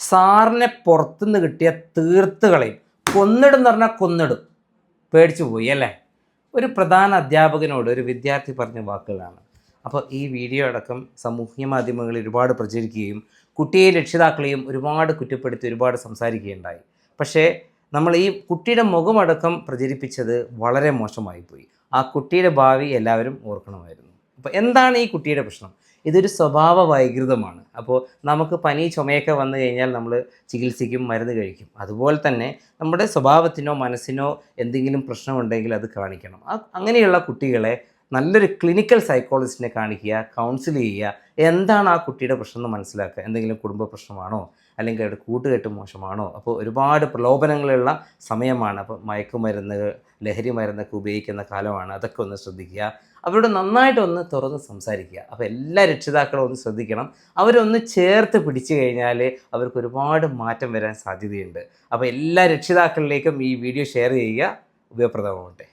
സാറിനെ പുറത്തുനിന്ന് കിട്ടിയ തീർത്ത് കളയും. കൊന്നിടും എന്ന് പറഞ്ഞാൽ കൊന്നിടും. പേടിച്ചു പോയി അല്ലേ? ഒരു പ്രധാന അധ്യാപകനോട് ഒരു വിദ്യാർത്ഥി പറഞ്ഞ വാക്കുകളാണ്. അപ്പോൾ ഈ വീഡിയോ അടക്കം സാമൂഹ്യ മാധ്യമങ്ങളിൽ ഒരുപാട് പ്രചരിക്കുകയും കുട്ടിയെയും രക്ഷിതാക്കളെയും ഒരുപാട് കുറ്റപ്പെടുത്തി ഒരുപാട് സംസാരിക്കുകയുണ്ടായി. പക്ഷേ നമ്മൾ ഈ കുട്ടിയുടെ മുഖമടക്കം പ്രചരിപ്പിച്ചത് വളരെ മോശമായിപ്പോയി. ആ കുട്ടിയുടെ ഭാവി എല്ലാവരും ഓർക്കണമായിരുന്നു. അപ്പോൾ എന്താണ് ഈ കുട്ടിയുടെ പ്രശ്നം? ഇതൊരു സ്വഭാവ വൈകൃതമാണ്. അപ്പോൾ നമുക്ക് പനി ചുമയൊക്കെ വന്നു കഴിഞ്ഞാൽ നമ്മൾ ചികിത്സിക്കും, മരുന്ന് കഴിക്കും. അതുപോലെ തന്നെ നമ്മുടെ സ്വഭാവത്തിനോ മനസ്സിനോ എന്തെങ്കിലും പ്രശ്നമുണ്ടെങ്കിൽ അത് കാണിക്കണം. അങ്ങനെയുള്ള കുട്ടികളെ നല്ലൊരു ക്ലിനിക്കൽ സൈക്കോളജിസ്റ്റിനെ കാണിക്കുക, കൗൺസിൽ ചെയ്യുക. എന്താണ് ആ കുട്ടിയുടെ പ്രശ്നം എന്ന് മനസ്സിലാക്കുക. എന്തെങ്കിലും കുടുംബ പ്രശ്നമാണോ, അല്ലെങ്കിൽ അവരുടെ കൂട്ടുകെട്ട് മോശമാണോ? അപ്പോൾ ഒരുപാട് പ്രലോഭനങ്ങളുള്ള സമയമാണ്. അപ്പോൾ മയക്കുമരുന്ന്, ലഹരി മരുന്നൊക്കെ ഉപയോഗിക്കുന്ന കാലമാണ്. അതൊക്കെ ഒന്ന് ശ്രദ്ധിക്കുക. അവരോട് നന്നായിട്ടൊന്ന് തുറന്ന് സംസാരിക്കുക. അപ്പോൾ എല്ലാ രക്ഷിതാക്കളും ഒന്ന് ശ്രദ്ധിക്കണം. അവരൊന്ന് ചേർത്ത് പിടിച്ചു കഴിഞ്ഞാൽ അവർക്ക് ഒരുപാട് മാറ്റം വരാൻ സാധ്യതയുണ്ട്. അപ്പോൾ എല്ലാ രക്ഷിതാക്കളിലേക്കും ഈ വീഡിയോ ഷെയർ ചെയ്യുക. ഉപയോഗപ്രദമാവട്ടെ.